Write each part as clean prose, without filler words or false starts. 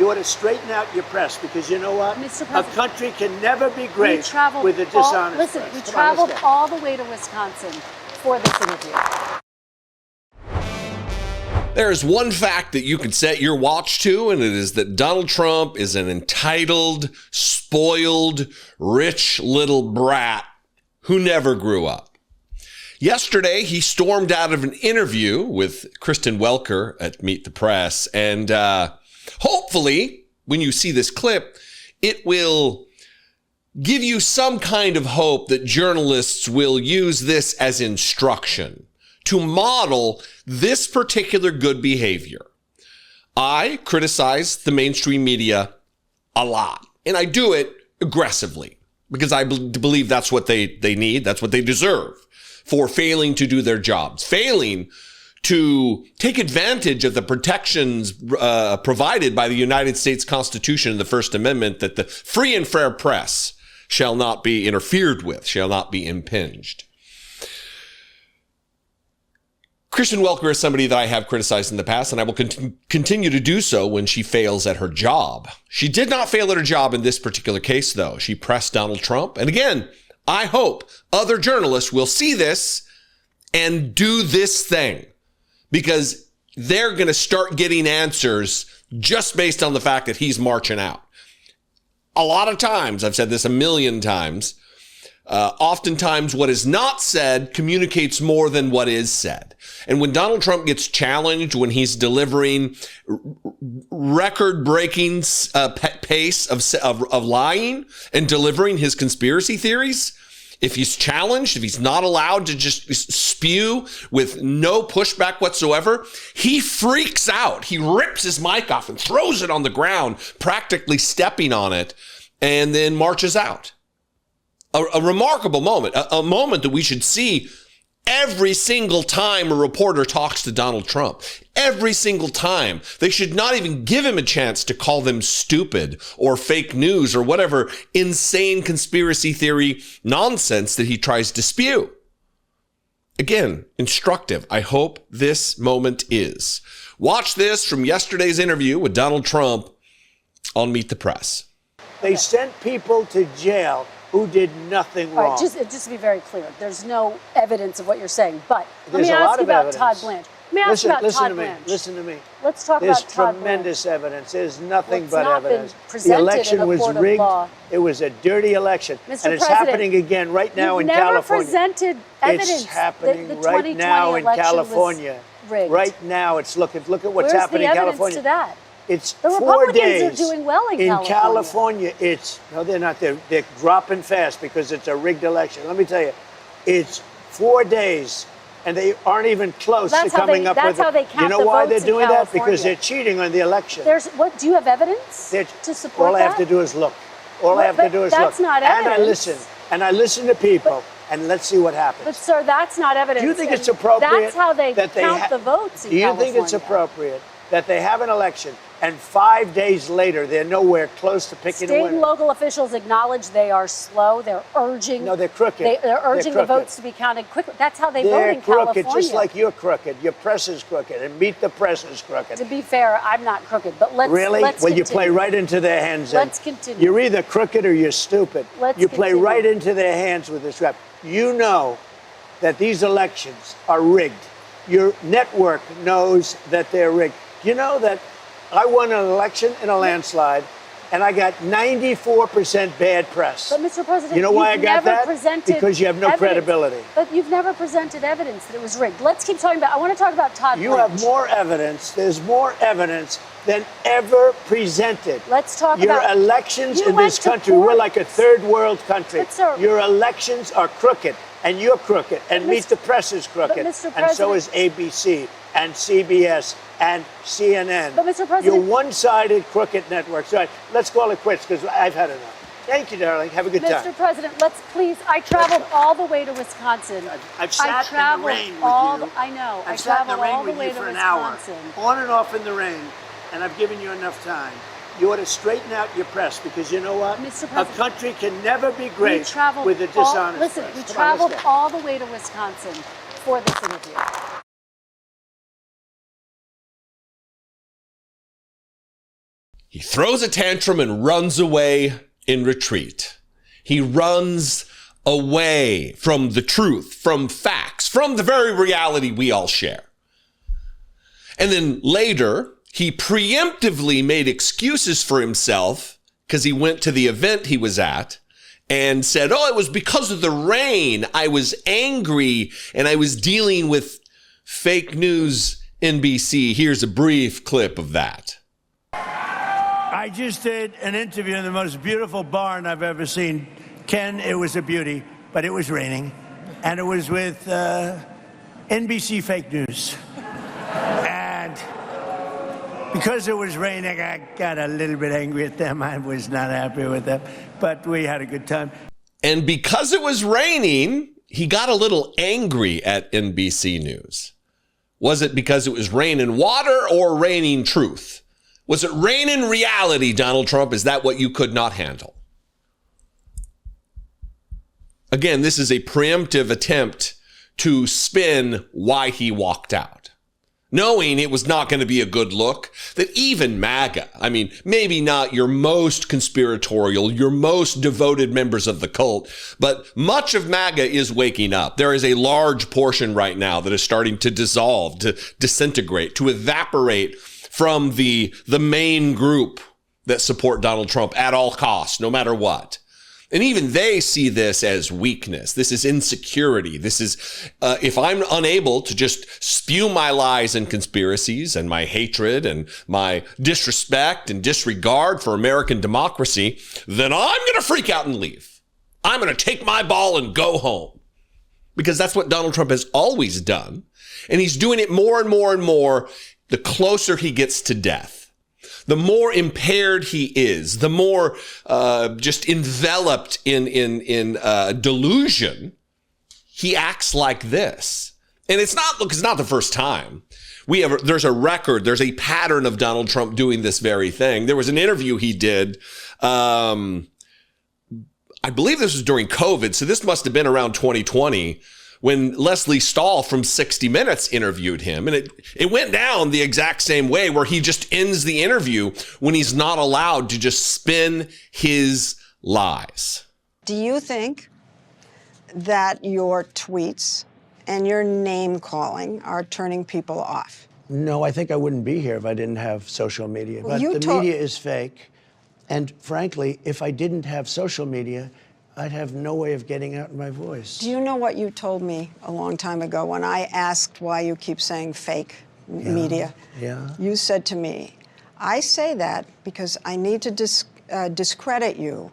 You ought to straighten out your press, because you know what? Mr. A President, country can never be great with a dishonest press. We traveled all the way to Wisconsin for this interview. There is one fact that you can set your watch to, and it is that Donald Trump is an entitled, spoiled, rich little brat who never grew up. Yesterday, he stormed out of an interview with Kristen Welker at Meet the Press, and hopefully, when you see this clip, it will give you some kind of hope that journalists will use this as instruction to model this particular good behavior. I criticize the mainstream media a lot, and I do it aggressively because I believe that's what they need, that's what they deserve for failing to do their jobs, failing to take advantage of the protections provided by the United States Constitution and the First Amendment, that the free and fair press shall not be interfered with, shall not be impinged. Kristen Welker is somebody that I have criticized in the past, and I will continue to do so when she fails at her job. She did not fail at her job in this particular case, though. She pressed Donald Trump. And again, I hope other journalists will see this and do this thing, because they're going to start getting answers just based on the fact that he's marching out. A lot of times, I've said this a million times, oftentimes what is not said communicates more than what is said. And when Donald Trump gets challenged, when he's delivering record-breaking pace of lying and delivering his conspiracy theories, if he's challenged, if he's not allowed to just spew with no pushback whatsoever, he freaks out. He rips his mic off and throws it on the ground, practically stepping on it, and then marches out. A remarkable moment, a moment that we should see every single time a reporter talks to Donald Trump. Every single time. They should not even give him a chance to call them stupid or fake news or whatever insane conspiracy theory nonsense that he tries to spew. Again, instructive. I hope this moment is. Watch this from yesterday's interview with Donald Trump on Meet the Press. They sent people to jail who did nothing wrong. All right, just to be very clear, there's no evidence of what you're saying. But let me ask you about Todd Blanche. Let me ask you about Todd Blanche. Listen to me. Let's talk about Todd Blanche. There's tremendous evidence. There's nothing but evidence. The election was rigged. It was a dirty election. Mr. And it's happening again right now in California. You've never presented evidence. It's happening the right now in California. Rigged. Right now, it's look at what's happening in California. Where's the evidence to that? It's the 4 Republicans days. are doing well in California. No, they're not. They're dropping fast because it's a rigged election. Let me tell you, it's 4 days, and they aren't even close to coming up with it. That's how they count the votes in California. You know why they're doing that? Because they're cheating on the election. Do you have evidence to support that? All I have to do is look. All I have to do is look. That's not evidence. And I listen to people, and let's see what happens. But, sir, that's not evidence. Do you think it's appropriate? That's how they count the votes in California. Do you think it's appropriate that they have an election and 5 days later they're nowhere close to picking a winner? State and local officials acknowledge they are slow. They're urging. No, they're crooked. They're urging the votes to be counted quickly. That's how they vote in California. They're crooked, just like you're crooked. Your press is crooked, and Meet the Press is crooked. To be fair, I'm not crooked, but let's you play right into their hands. Let's continue. You're either crooked or you're stupid. You play right into their hands with this rap. You know that these elections are rigged. Your network knows that they're rigged. You know that I won an election in a landslide, and I got 94% bad press. But, Mr. President, you know why I got that? Because you have no credibility. But you've never presented evidence that it was rigged. Let's keep talking about. I want to talk about Todd Blanche. You have more evidence. There's more evidence than ever presented. Let's talk about your elections in this country. We're like a third world country. But, sir, your elections are crooked, and you're crooked, and Meet the Press is crooked, and so is ABC and CBS and CNN. But, Mr. President, you're one-sided crooked networks. All right, let's call it quits because I've had enough. Thank you, darling. Have a good time. Mr. President, let's please. I traveled all the way to Wisconsin. I've sat in the rain with you. I know. I've sat in the rain with you for an hour, on and off in the rain, and I've given you enough time. You ought to straighten out your press, because you know what? Mr. A country can never be great with a dishonest press. Listen, we traveled all the way to Wisconsin for this interview. He throws a tantrum and runs away in retreat. He runs away from the truth, from facts, from the very reality we all share. And then later, he preemptively made excuses for himself because he went to the event he was at and said, oh, it was because of the rain. I was angry and I was dealing with fake news NBC. Here's a brief clip of that. I just did an interview in the most beautiful barn I've ever seen. Ken, it was a beauty, but it was raining. And it was with NBC fake news. And because it was raining, I got a little bit angry at them. I was not happy with them, but we had a good time. And because it was raining, he got a little angry at NBC News. Was it because it was raining water or raining truth? Was it raining reality, Donald Trump? Is that what you could not handle? Again, this is a preemptive attempt to spin why he walked out, knowing it was not going to be a good look, that even MAGA, I mean, maybe not your most conspiratorial, your most devoted members of the cult, but much of MAGA is waking up. There is a large portion right now that is starting to dissolve, to disintegrate, to evaporate from the main group that support Donald Trump at all costs, no matter what. And even they see this as weakness. This is insecurity. This is, if I'm unable to just spew my lies and conspiracies and my hatred and my disrespect and disregard for American democracy, then I'm going to freak out and leave. I'm going to take my ball and go home. Because that's what Donald Trump has always done. And he's doing it more and more and more the closer he gets to death. The more impaired he is, the more just enveloped in delusion, he acts like this. And it's not the first time. There's a record, there's a pattern of Donald Trump doing this very thing. There was an interview he did, I believe this was during COVID, so this must have been around 2020, when Leslie Stahl from 60 Minutes interviewed him. And it went down the exact same way, where he just ends the interview when he's not allowed to just spin his lies. Do you think that your tweets and your name calling are turning people off? No, I think I wouldn't be here if I didn't have social media. Well, but the media is fake. And frankly, if I didn't have social media, I'd have no way of getting out my voice. Do you know what you told me a long time ago when I asked why you keep saying fake media? Yeah. You said to me, I say that because I need to discredit you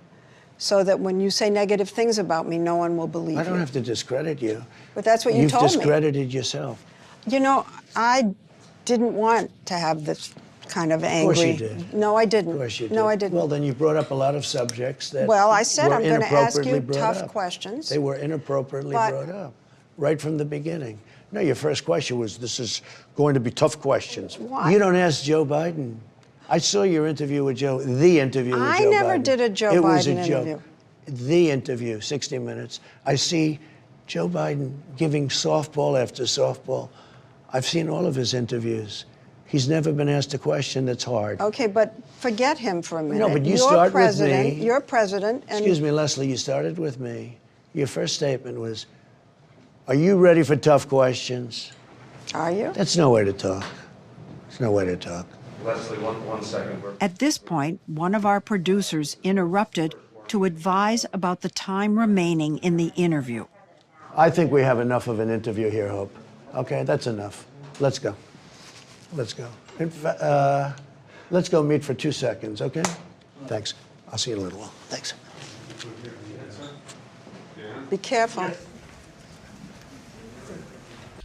so that when you say negative things about me, no one will believe you. I don't have to discredit you. But that's what you told me. You've discredited yourself. You know, I didn't want to have this kind of angry. Of course you did. No, I didn't. Of course you did. No, I didn't. Well, then you brought up a lot of subjects that Well, I said were I'm going to ask you inappropriately tough brought up. questions. They were inappropriately brought up right from the beginning. No, your first question was, this is going to be tough questions. Why? You don't ask Joe Biden. I saw your interview with Joe, the interview with Joe Biden. I never did a Joe Biden interview. The interview, 60 Minutes. I see Joe Biden giving softball after softball. I've seen all of his interviews. He's never been asked a question that's hard. Okay, but forget him for a minute. No, but you start with me. You're president. And excuse me, Leslie, you started with me. Your first statement was, are you ready for tough questions? Are you? That's no way to talk. It's no way to talk. Leslie, one second. At this point, one of our producers interrupted to advise about the time remaining in the interview. I think we have enough of an interview here, Hope. Okay, that's enough. Let's go. Let's go. Let's go meet for 2 seconds, okay? Thanks. I'll see you in a little while. Thanks. Be careful.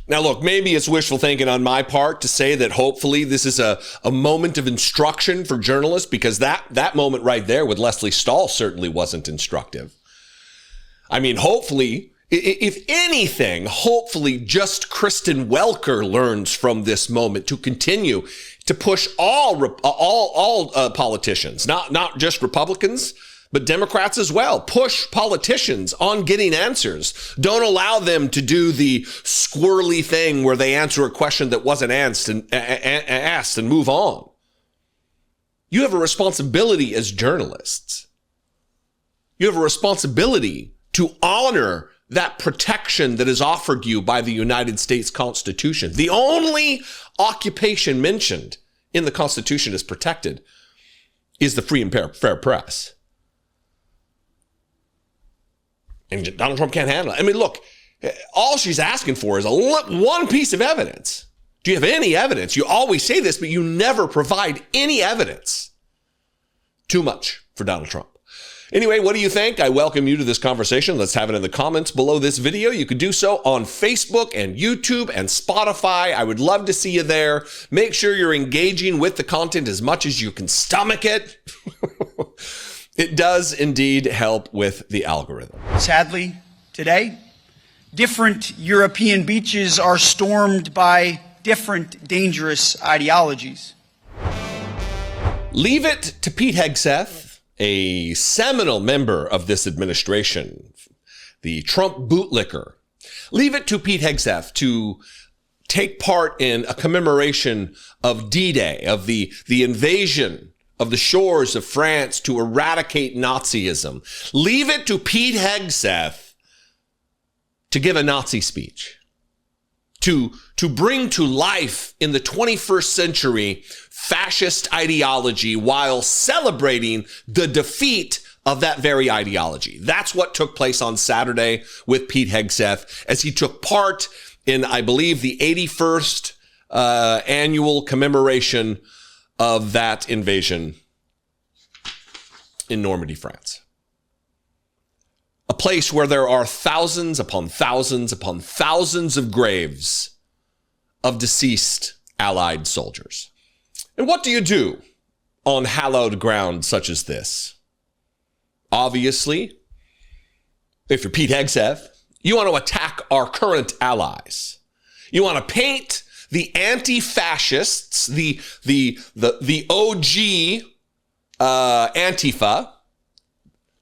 Now, look, maybe it's wishful thinking on my part to say that hopefully this is a moment of instruction for journalists, because that moment right there with Leslie Stahl certainly wasn't instructive. I mean, hopefully, if anything, hopefully just Kristen Welker learns from this moment to continue to push all politicians, not just Republicans, but Democrats as well. Push politicians on getting answers. Don't allow them to do the squirrely thing where they answer a question that wasn't asked and move on. You have a responsibility as journalists. You have a responsibility to honor that protection that is offered you by the United States Constitution. The only occupation mentioned in the Constitution is protected is the free and fair press. And Donald Trump can't handle it. I mean, look, all she's asking for is one piece of evidence. Do you have any evidence? You always say this, but you never provide any evidence. Too much for Donald Trump. Anyway, what do you think? I welcome you to this conversation. Let's have it in the comments below this video. You could do so on Facebook and YouTube and Spotify. I would love to see you there. Make sure you're engaging with the content as much as you can stomach it. It does indeed help with the algorithm. Sadly, today, different European beaches are stormed by different dangerous ideologies. Leave it to Pete Hegseth, a seminal member of this administration, the Trump bootlicker. Leave it to Pete Hegseth to take part in a commemoration of D-Day, of the invasion of the shores of France to eradicate Nazism. Leave it to Pete Hegseth to give a Nazi speech, to bring to life in the 21st century fascist ideology while celebrating the defeat of that very ideology. That's what took place on Saturday with Pete Hegseth as he took part in, I believe, the 81st annual commemoration of that invasion in Normandy, France. A place where there are thousands upon thousands upon thousands of graves of deceased Allied soldiers. And what do you do on hallowed ground such as this? Obviously, if you're Pete Hegseth, you want to attack our current allies. You want to paint the anti-fascists, the OG Antifa,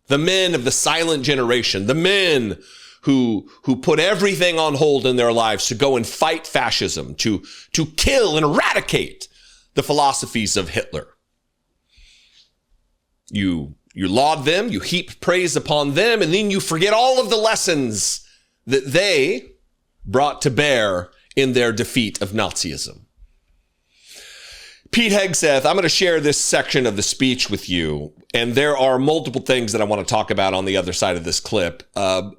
the men of the silent generation, the men who put everything on hold in their lives to go and fight fascism, to kill and eradicate the philosophies of Hitler. You laud them, you heap praise upon them, and then you forget all of the lessons that they brought to bear in their defeat of Nazism. Pete Hegseth, I'm going to share this section of the speech with you, and there are multiple things that I want to talk about on the other side of this clip, up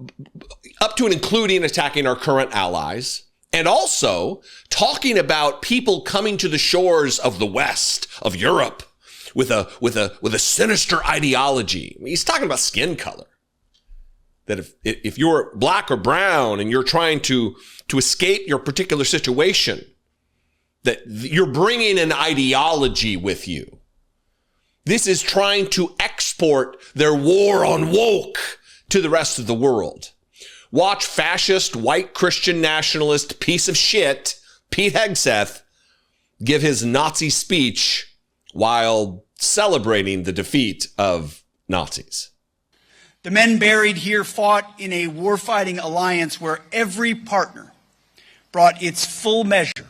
to and including attacking our current allies, and also talking about people coming to the shores of the West, of Europe, with a sinister ideology. I mean, he's talking about skin color. That if you're black or brown and you're trying to escape your particular situation, that you're bringing an ideology with you. This is trying to export their war on woke to the rest of the world. Watch fascist, white Christian nationalist piece of shit, Pete Hegseth, give his Nazi speech while celebrating the defeat of Nazis. The men buried here fought in a warfighting alliance where every partner brought its full measure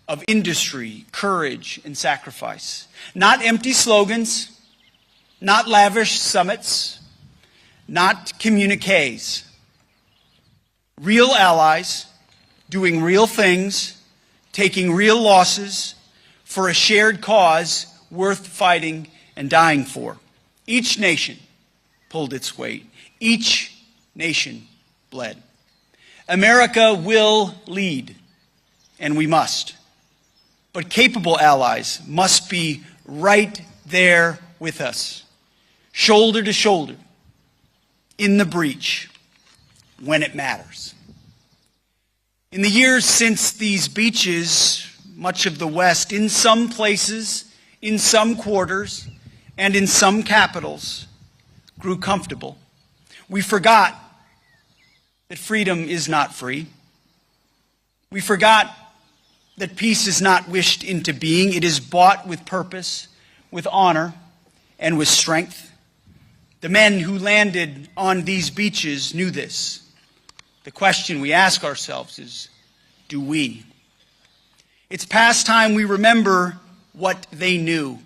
of industry, courage, and sacrifice. Not empty slogans, not lavish summits, not communiques. Real allies doing real things, taking real losses for a shared cause worth fighting and dying for. Each nation pulled its weight. Each nation bled. America will lead, and we must. But capable allies must be right there with us, shoulder to shoulder, in the breach, when it matters. In the years since these beaches, much of the West, in some places, in some quarters, and in some capitals, grew comfortable. We forgot that freedom is not free. We forgot that peace is not wished into being. It is bought with purpose, with honor, and with strength. The men who landed on these beaches knew this. The question we ask ourselves is, do we? It's past time we remember what they knew.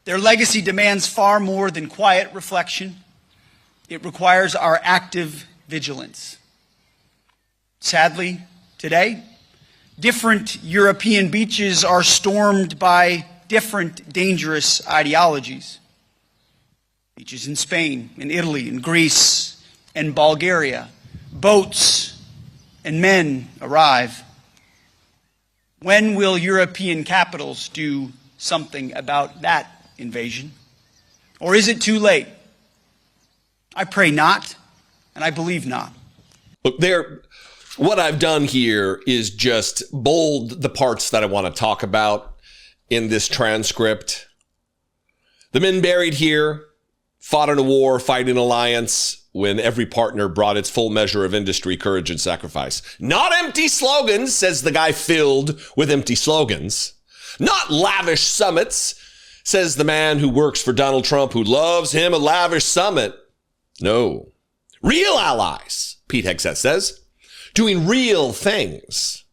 Their legacy demands far more than quiet reflection. It requires our active vigilance. Sadly, today, different European beaches are stormed by different dangerous ideologies. Beaches in Spain, in Italy, in Greece, and Bulgaria, boats and men arrive. When will European capitals do something about that invasion? Or is it too late? I pray not, and I believe not. Look, what I've done here is just bold the parts that I want to talk about in this transcript. The men buried here fought in a war, fighting an alliance when every partner brought its full measure of industry, courage, and sacrifice. Not empty slogans, says the guy filled with empty slogans. Not lavish summits, says the man who works for Donald Trump, who loves him a lavish summit. No. Real allies, Pete Hegseth says, doing real things,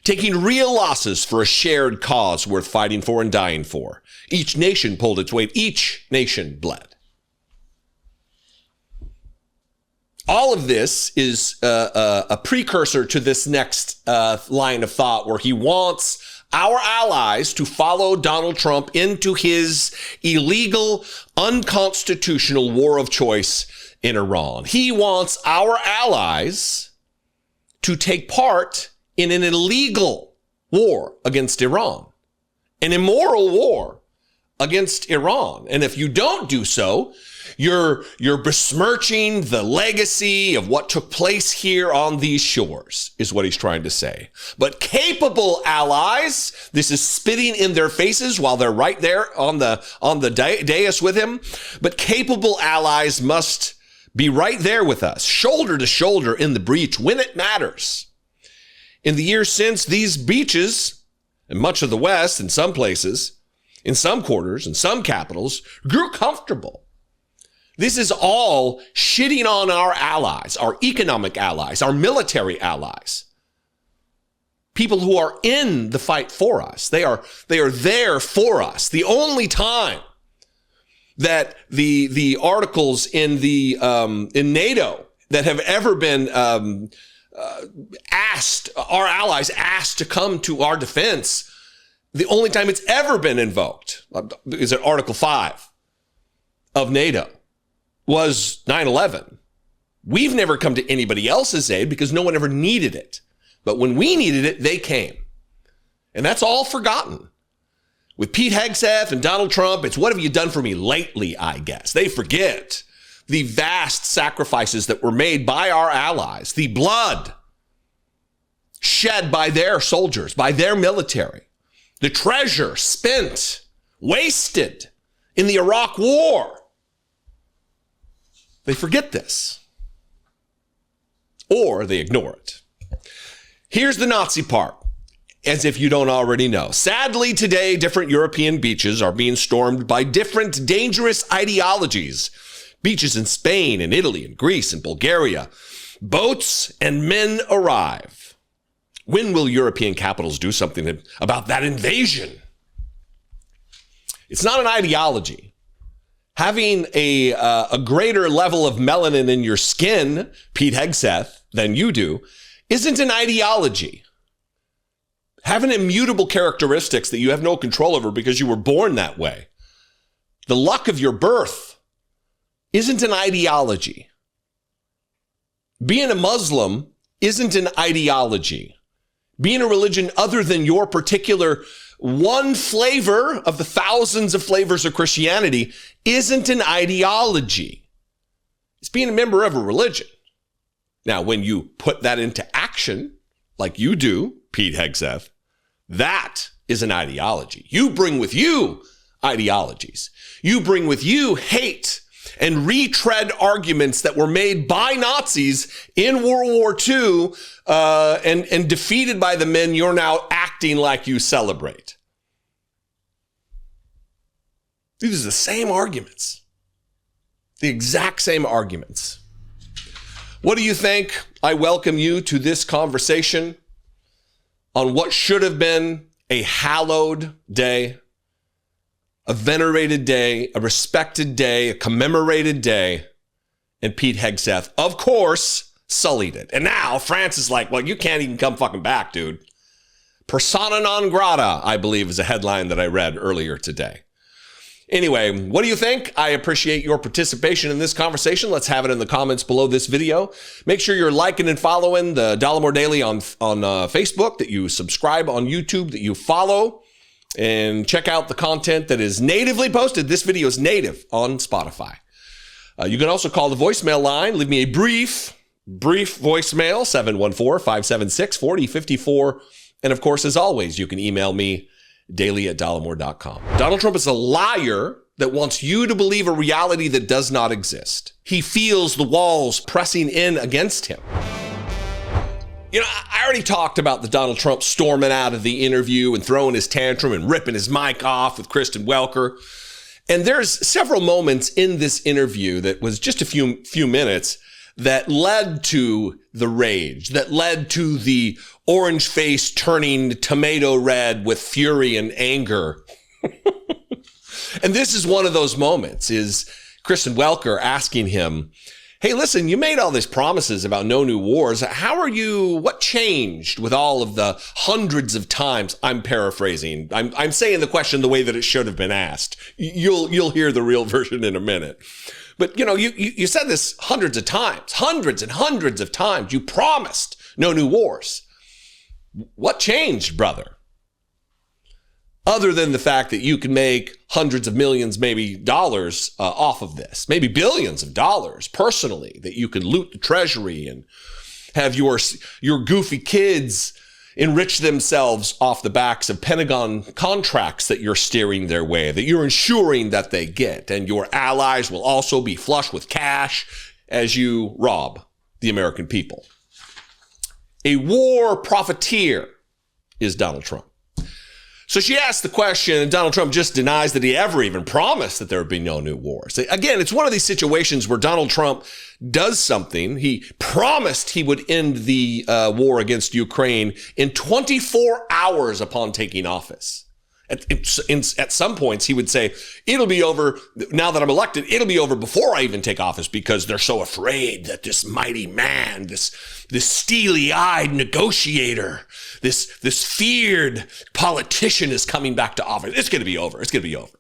taking real losses for a shared cause worth fighting for and dying for. Each nation pulled its weight. Each nation bled. All of this is a precursor to this next line of thought where he wants our allies to follow Donald Trump into his illegal, unconstitutional war of choice in Iran. He wants our allies to take part in an illegal war against Iran, an immoral war against Iran. And if you don't do so, you're besmirching the legacy of what took place here on these shores, is what he's trying to say. But capable allies, this is spitting in their faces while they're right there on the dais with him. But capable allies must be right there with us, shoulder to shoulder in the breach when it matters. In the years since, these beaches, and much of the West in some places, in some quarters, in some capitals, grew comfortable. This is all shitting on our allies, our economic allies, our military allies. People who are in the fight for us. They are there for us. The only time that the articles in in NATO that have ever been asked, our allies asked to come to our defense, the only time it's ever been invoked is at Article 5 of NATO. Was 9/11. We've never come to anybody else's aid because no one ever needed it. But when we needed it, they came. And that's all forgotten. With Pete Hegseth and Donald Trump, it's what have you done for me lately, I guess. They forget the vast sacrifices that were made by our allies, the blood shed by their soldiers, by their military, the treasure spent, wasted in the Iraq War. They forget this, or they ignore it. Here's the Nazi part, as if you don't already know. Sadly, today, different European beaches are being stormed by different dangerous ideologies. Beaches in Spain and Italy and Greece and Bulgaria. Boats and men arrive. When will European capitals do something about that invasion? It's not an ideology. Having a greater level of melanin in your skin, Pete Hegseth, than you do, isn't an ideology. Having immutable characteristics that you have no control over because you were born that way. The luck of your birth isn't an ideology. Being a Muslim isn't an ideology. Being a religion other than your particular one flavor of the thousands of flavors of Christianity isn't an ideology. It's being a member of a religion. Now, when you put that into action, like you do, Pete Hegseth, that is an ideology. You bring with you ideologies. You bring with you hate and retread arguments that were made by Nazis in World War II and defeated by the men you're now acting like you celebrate. These are the same arguments, the exact same arguments. What do you think? I welcome you to this conversation on what should have been a hallowed day. a venerated day, a respected day, a commemorated day. And Pete Hegseth, of course, sullied it. And now France is like, well, you can't even come fucking back, dude. Persona non grata, I believe, is a headline that I read earlier today. Anyway, what do you think? I appreciate your participation in this conversation. Let's have it in the comments below this video. Make sure you're liking and following the Dollemore Daily on Facebook, that you subscribe on YouTube, that you follow, and check out the content that is natively posted. This video is native on Spotify. You can also call the voicemail line. Leave me a brief voicemail, 714-576-4054. And of course, as always, you can email me, daily@dollemore.com. Donald Trump is a liar that wants you to believe a reality that does not exist. He feels the walls pressing in against him. You know, I already talked about the Donald Trump storming out of the interview and throwing his tantrum and ripping his mic off with Kristen Welker. And there's several moments in this interview that was just a few minutes that led to the rage, that led to the orange face turning tomato red with fury and anger. And this is one of those moments, is Kristen Welker asking him, hey, listen, you made all these promises about no new wars. What changed with all of the hundreds of times? I'm paraphrasing. I'm saying the question the way that it should have been asked. You'll hear the real version in a minute. But, you know, you said this hundreds and hundreds of times. You promised no new wars. What changed, brother? Other than the fact that you can make hundreds of millions, maybe dollars off of this, maybe billions of dollars personally, that you can loot the treasury and have your goofy kids enrich themselves off the backs of Pentagon contracts that you're steering their way, that you're ensuring that they get. And your allies will also be flush with cash as you rob the American people. A war profiteer is Donald Trump. So she asked the question, and Donald Trump just denies that he ever even promised that there would be no new wars. Again, it's one of these situations where Donald Trump does something. He promised he would end the war against Ukraine in 24 hours upon taking office. At some points, he would say, it'll be over, now that I'm elected, it'll be over before I even take office, because they're so afraid that this mighty man, this steely-eyed negotiator, this feared politician is coming back to office. It's going to be over. It's going to be over.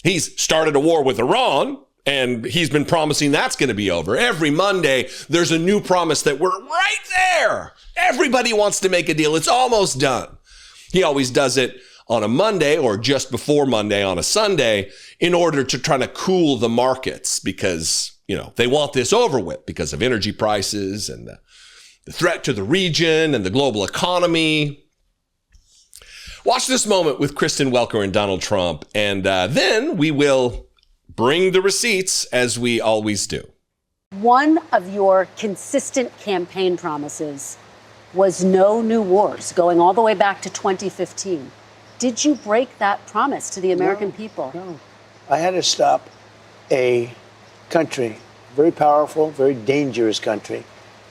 He's started a war with Iran, and he's been promising that's going to be over. Every Monday, there's a new promise that we're right there. Everybody wants to make a deal. It's almost done. He always does it on a Monday or just before Monday on a Sunday in order to try to cool the markets, because, you know, they want this over with because of energy prices and the threat to the region and the global economy. Watch this moment with Kristen Welker and Donald Trump, and then we will bring the receipts as we always do. One of your consistent campaign promises was no new wars, going all the way back to 2015. Did you break that promise to the American people? No. I had to stop a country, very powerful, very dangerous country,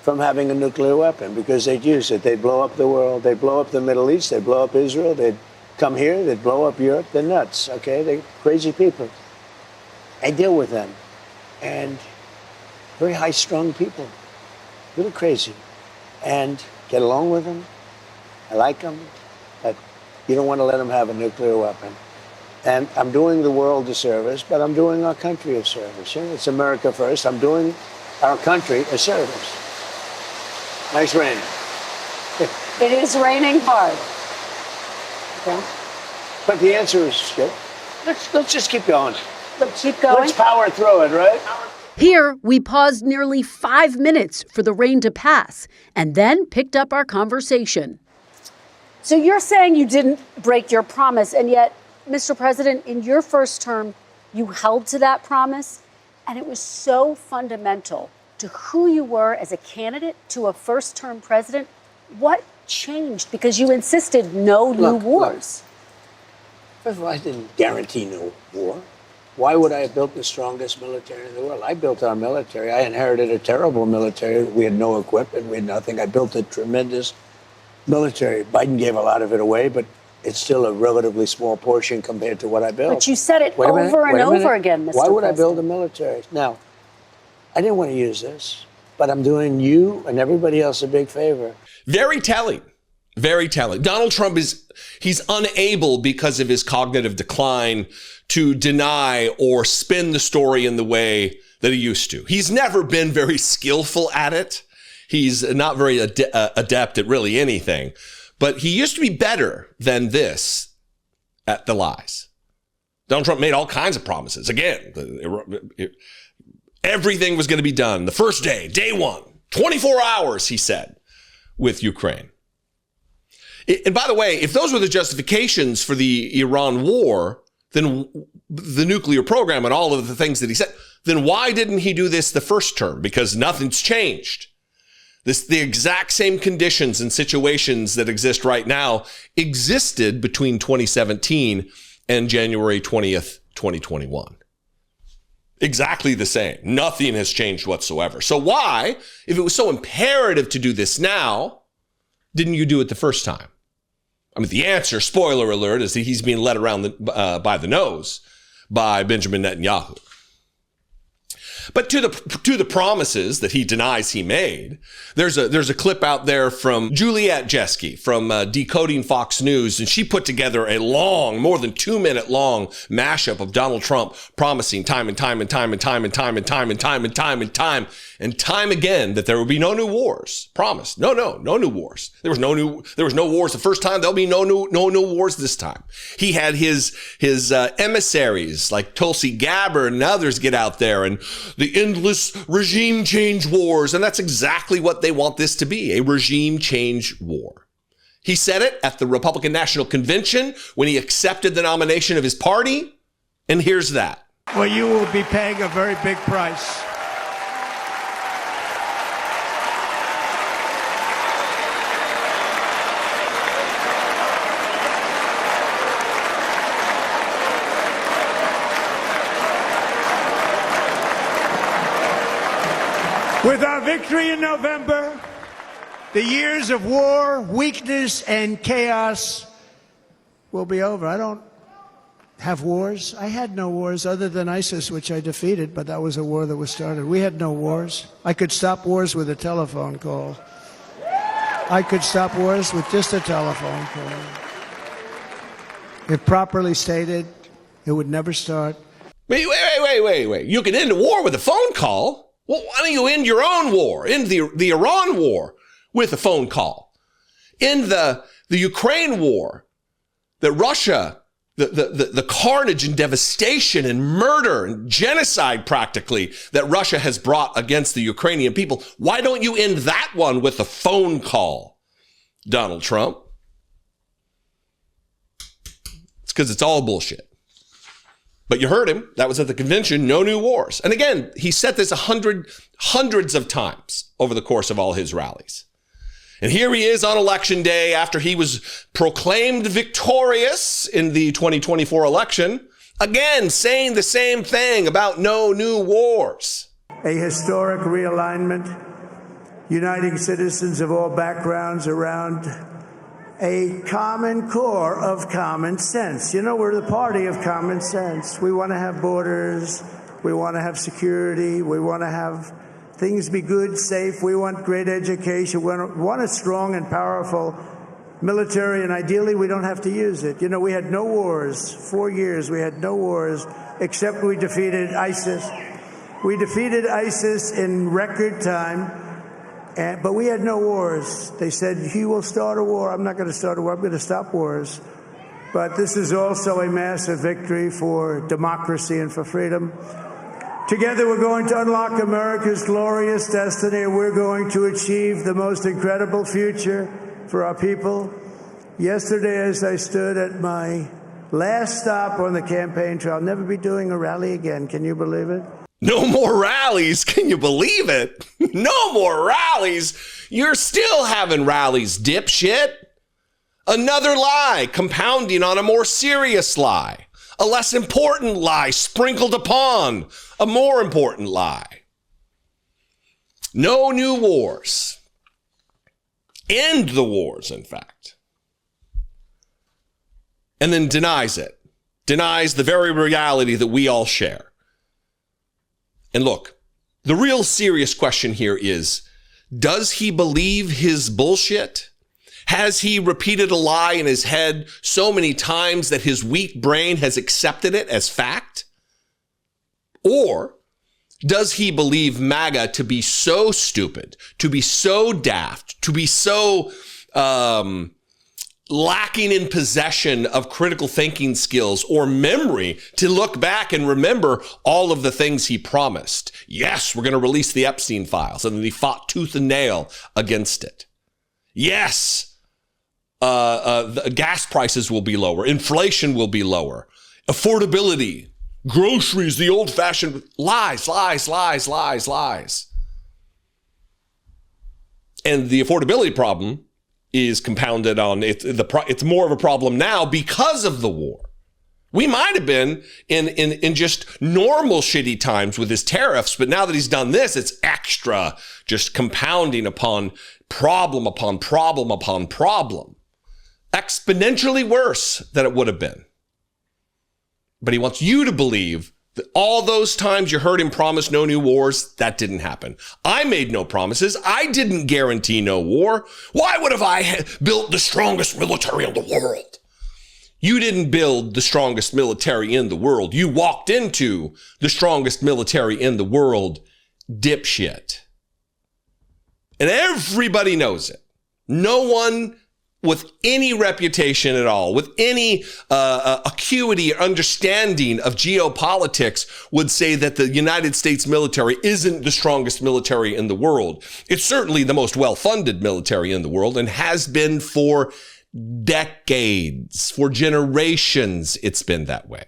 from having a nuclear weapon, because they'd use it. They'd blow up the world. They'd blow up the Middle East. They'd blow up Israel. They'd come here. They'd blow up Europe. They're nuts, okay? They're crazy people. I deal with them. And very high-strung people, a little crazy. And get along with them. I like them. But you don't want to let them have a nuclear weapon. And I'm doing the world a service, but I'm doing our country a service. You know, it's America first. I'm doing our country a service. Nice rain. It is raining hard. Okay. But the answer is good. Let's just keep going. Let's keep going. Let's power through it, right? Here, we paused nearly 5 minutes for the rain to pass and then picked up our conversation. So you're saying you didn't break your promise, and yet, Mr. President, in your first term, you held to that promise, and it was so fundamental to who you were as a candidate to a first-term president. What changed? Because you insisted no new wars. First of all, I didn't guarantee no war. Why would I have built the strongest military in the world? I built our military. I inherited a terrible military. We had no equipment. We had nothing. I built a tremendous military. Biden gave a lot of it away, but it's still a relatively small portion compared to what I built. But you said it over and over again, Mr. Why would I President? build a military? Now, I didn't want to use this, but I'm doing you and everybody else a big favor. Very telling. Very telling. Donald Trump he's unable, because of his cognitive decline, to deny or spin the story in the way that he used to. He's never been very skillful at it. He's not very adept at really anything. But he used to be better than this at the lies. Donald Trump made all kinds of promises. Again, everything was going to be done the first day, day one, 24 hours, he said, with Ukraine. And by the way, if those were the justifications for the Iran war, then the nuclear program and all of the things that he said, then why didn't he do this the first term? Because nothing's changed. The exact same conditions and situations that exist right now existed between 2017 and January 20th, 2021. Exactly the same. Nothing has changed whatsoever. So why, if it was so imperative to do this now, didn't you do it the first time? I mean, the answer, spoiler alert, is that he's being led around by the nose by Benjamin Netanyahu. But to the promises that he denies he made, there's a clip out there from Juliette Jeske from Decoding Fox News, and she put together a long, more than 2-minute long mashup of Donald Trump promising time and time and time and time and time and time and time and time and time and time again that there would be no new wars. Promised. No new wars. There was no wars the first time. There'll be no new wars this time. He had his emissaries like Tulsi Gabbard and others get out there and the endless regime change wars. And that's exactly what they want this to be, a regime change war. He said it at the Republican National Convention when he accepted the nomination of his party. And here's that. Well, you will be paying a very big price. With our victory in November, the years of war, weakness, and chaos will be over. I don't have wars. I had no wars other than ISIS, which I defeated, but that was a war that was started. We had no wars. I could stop wars with a telephone call. I could stop wars with just a telephone call. If properly stated, it would never start. Wait. You can end a war with a phone call. Well, why don't you end your own war, end the Iran war with a phone call? End the Ukraine war, that Russia, the carnage and devastation and murder and genocide practically that Russia has brought against the Ukrainian people. Why don't you end that one with a phone call, Donald Trump? It's because it's all bullshit. But you heard him. That was at the convention. No new wars. And again, he said this hundreds of times over the course of all his rallies. And here he is on election day after he was proclaimed victorious in the 2024 election. Again, saying the same thing about no new wars. A historic realignment, uniting citizens of all backgrounds around a common core of common sense. You know, we're the party of common sense. We want to have borders. We want to have security. We want to have things be good, safe. We want great education. We want a strong and powerful military, and ideally we don't have to use it. You know, we had no wars. 4 years we had no wars, except we defeated ISIS. We defeated ISIS in record time. But we had no wars. They said, he will start a war. I'm not going to start a war. I'm going to stop wars. But this is also a massive victory for democracy and for freedom. Together, we're going to unlock America's glorious destiny, and we're going to achieve the most incredible future for our people. Yesterday, as I stood at my last stop on the campaign trail, I'll never be doing a rally again. Can you believe it? No more rallies. Can you believe it? No more rallies. You're still having rallies, dipshit. Another lie compounding on a more serious lie. A less important lie sprinkled upon a more important lie. No new wars. End the wars, in fact. and then denies it, denies the very reality that we all share. And look, the real serious question here is, does he believe his bullshit? Has he repeated a lie in his head so many times that his weak brain has accepted it as fact? Or does he believe MAGA to be so stupid, to be so daft, to be so lacking in possession of critical thinking skills or memory to look back and remember all of the things he promised? Yes, we're going to release the Epstein files. And then he fought tooth and nail against it. Yes, the gas prices will be lower. Inflation will be lower. Affordability, groceries, the old-fashioned lies. And the affordability problem is compounded on it's more of a problem now because of the war. We might have been in just normal shitty times with his tariffs, but now that he's done this, it's extra, just compounding upon problem upon problem upon problem. Exponentially worse than it would have been. But he wants you to believe that all those times you heard him promise no new wars, that didn't happen. I made no promises. I didn't guarantee no war. Why would have I built the strongest military in the world? You didn't build the strongest military in the world. You walked into the strongest military in the world, dipshit. And everybody knows it. No one with any reputation at all, with any acuity or understanding of geopolitics would say that the United States military isn't the strongest military in the world. It's certainly the most well-funded military in the world and has been for decades, for generations. It's been that way.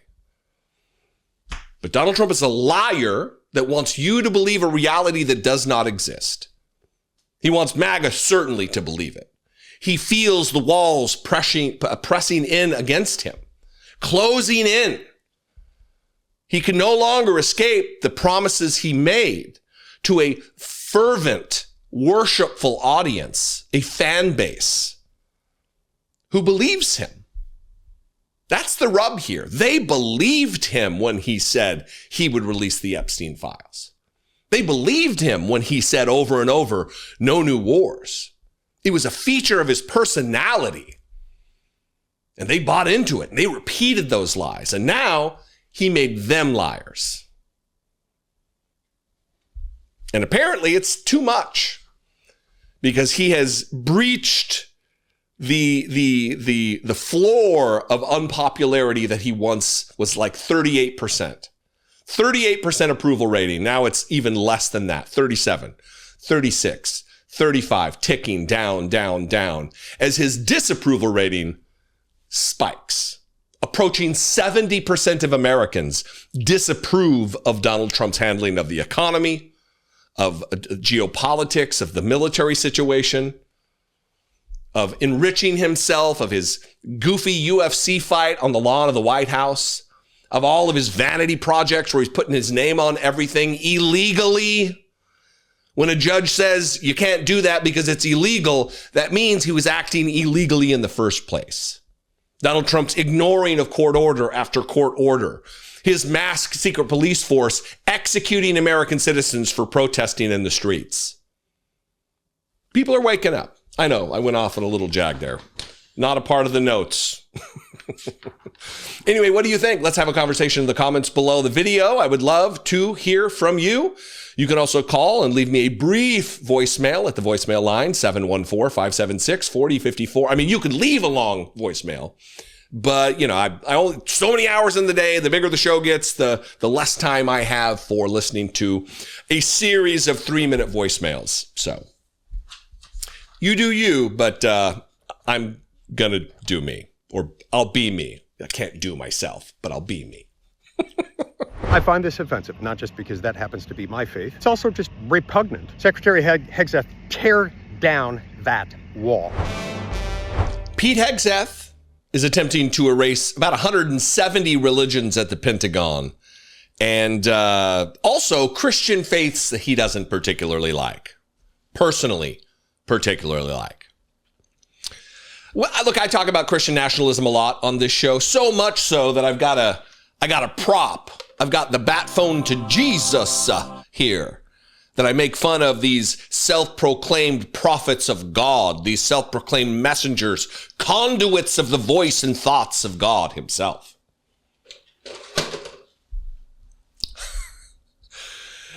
But Donald Trump is a liar that wants you to believe a reality that does not exist. He wants MAGA certainly to believe it. He feels the walls pressing in against him, closing in. He can no longer escape the promises he made to a fervent, worshipful audience, a fan base who believes him. That's the rub here. They believed him when he said he would release the Epstein files. They believed him when he said over and over, no new wars. It was a feature of his personality. And they bought into it and they repeated those lies. And now he made them liars. And apparently it's too much because he has breached the floor of unpopularity that he once was like 38%. 38% approval rating. Now it's even less than that. 37, 36. 35, ticking down, down, down, as his disapproval rating spikes. Approaching 70% of Americans disapprove of Donald Trump's handling of the economy, of geopolitics, of the military situation, of enriching himself, of his goofy UFC fight on the lawn of the White House, of all of his vanity projects where he's putting his name on everything illegally. When a judge says you can't do that because it's illegal, that means he was acting illegally in the first place. Donald Trump's ignoring of court order after court order. His masked secret police force executing American citizens for protesting in the streets. People are waking up. I know, I went off on a little jag there. Not a part of the notes. Anyway, what do you think? Let's have a conversation in the comments below the video. I would love to hear from you. You can also call and leave me a brief voicemail at the voicemail line, 714-576-4054. I mean, you can leave a long voicemail, but you know, I only so many hours in the day. The bigger the show gets, the less time I have for listening to a series of 3-minute voicemails. So you do you, but I'm gonna do me, or I'll be me. I can't do myself, but I'll be me. I find this offensive, not just because that happens to be my faith. It's also just repugnant. Secretary Hegseth, tear down that wall. Pete Hegseth is attempting to erase about 170 religions at the Pentagon and also Christian faiths that he doesn't particularly like. Personally, particularly like. Well, look, I talk about Christian nationalism a lot on this show, so much so that I got a prop. I've got the bat phone to Jesus here that I make fun of these self-proclaimed prophets of God, these self-proclaimed messengers, conduits of the voice and thoughts of God himself.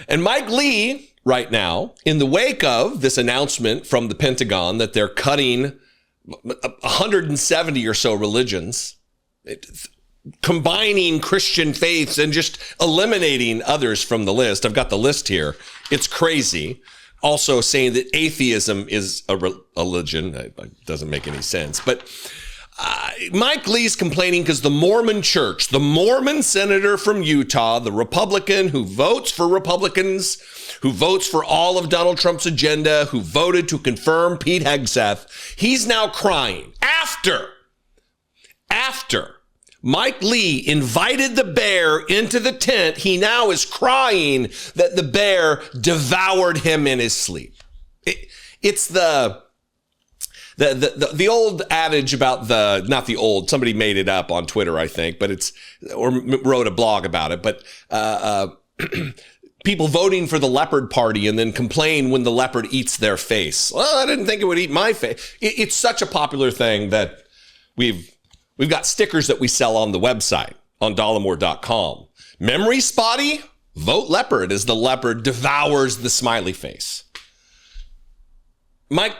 And Mike Lee, right now, in the wake of this announcement from the Pentagon that they're cutting 170 or so religions, combining Christian faiths and just eliminating others from the list. I've got the list here. It's crazy. Also saying that atheism is a religion. It doesn't make any sense. But Mike Lee's complaining because the Mormon church, the Mormon senator from Utah, the Republican who votes for Republicans, who votes for all of Donald Trump's agenda, who voted to confirm Pete Hegseth, he's now crying after Mike Lee invited the bear into the tent. He now is crying that the bear devoured him in his sleep. It's the old adage about not the old, somebody made it up on Twitter, I think, but or wrote a blog about it, but people voting for the leopard party and then complain when the leopard eats their face. Well, I didn't think it would eat my face. It's such a popular thing that we've got stickers that we sell on the website on Dollemore.com. Memory spotty? Vote leopard as the leopard devours the smiley face. Mike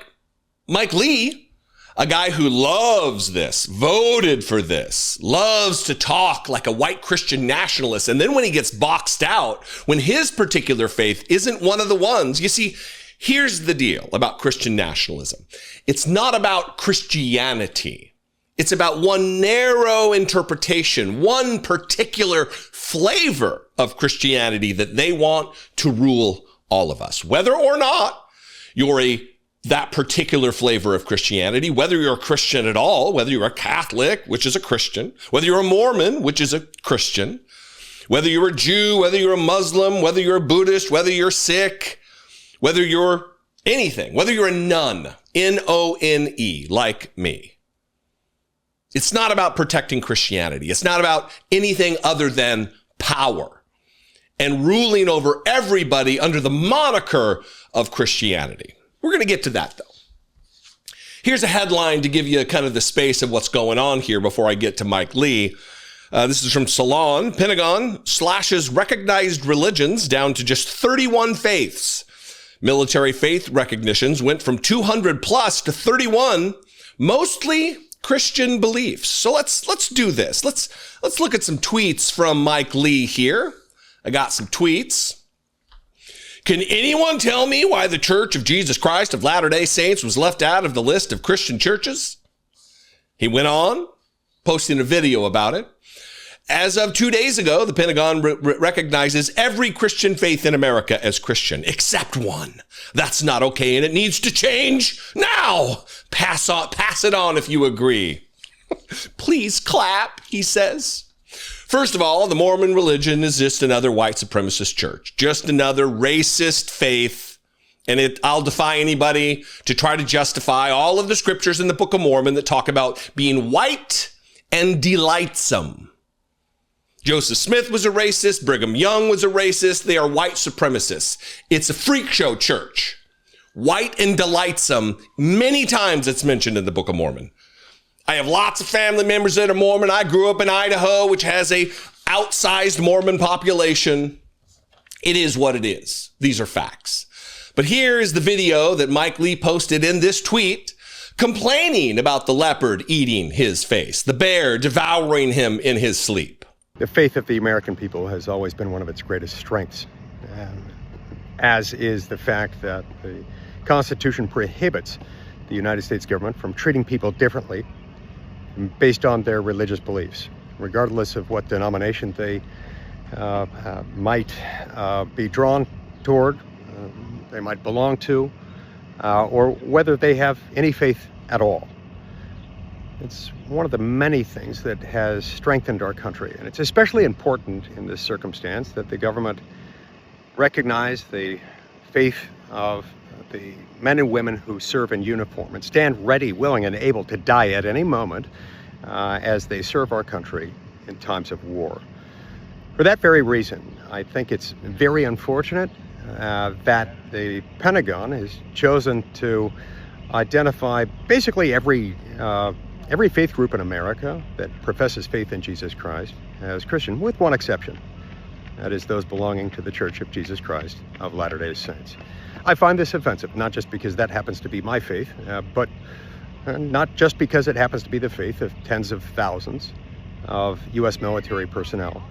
Lee, a guy who loves this, voted for this, loves to talk like a white Christian nationalist. And then when he gets boxed out, when his particular faith isn't one of the ones, you see, here's the deal about Christian nationalism. It's not about Christianity. It's about one narrow interpretation, one particular flavor of Christianity that they want to rule all of us. Whether or not you're that particular flavor of Christianity, whether you're a Christian at all, whether you're a Catholic, which is a Christian, whether you're a Mormon, which is a Christian, whether you're a Jew, whether you're a Muslim, whether you're a Buddhist, whether you're Sikh, whether you're anything, whether you're a nun, N-O-N-E, like me. It's not about protecting Christianity. It's not about anything other than power and ruling over everybody under the moniker of Christianity. We're going to get to that, though. Here's a headline to give you kind of the space of what's going on here before I get to Mike Lee. This is from Salon. Pentagon slashes recognized religions down to just 31 faiths. Military faith recognitions went from 200 plus to 31, mostly Christian beliefs. So let's do this. Let's look at some tweets from Mike Lee here. I got some tweets. Can anyone tell me why the Church of Jesus Christ of Latter-day Saints was left out of the list of Christian churches? He went on, posting a video about it. As of 2 days ago, the Pentagon recognizes every Christian faith in America as Christian, except one. That's not okay, and it needs to change now. Pass it on if you agree. Please clap, he says. First of all, the Mormon religion is just another white supremacist church, just another racist faith. And I'll defy anybody to try to justify all of the scriptures in the Book of Mormon that talk about being white and delightsome. Joseph Smith was a racist. Brigham Young was a racist. They are white supremacists. It's a freak show church. White and delightsome. Many times it's mentioned in the Book of Mormon. I have lots of family members that are Mormon. I grew up in Idaho, which has a outsized Mormon population. It is what it is. These are facts. But here is the video that Mike Lee posted in this tweet complaining about the leopard eating his face, the bear devouring him in his sleep. The faith of the American people has always been one of its greatest strengths, as is the fact that the Constitution prohibits the United States government from treating people differently based on their religious beliefs, regardless of what denomination they might be drawn toward, they might belong to, or whether they have any faith at all. It's one of the many things that has strengthened our country, and it's especially important in this circumstance that the government recognize the faith of the men and women who serve in uniform and stand ready, willing, and able to die at any moment as they serve our country in times of war. For that very reason, I think it's very unfortunate that the Pentagon has chosen to identify basically every faith group in America that professes faith in Jesus Christ as Christian, with one exception. That is those belonging to the Church of Jesus Christ of Latter-day Saints. I find this offensive, not just because that happens to be my faith, but not just because it happens to be the faith of tens of thousands of U.S. military personnel,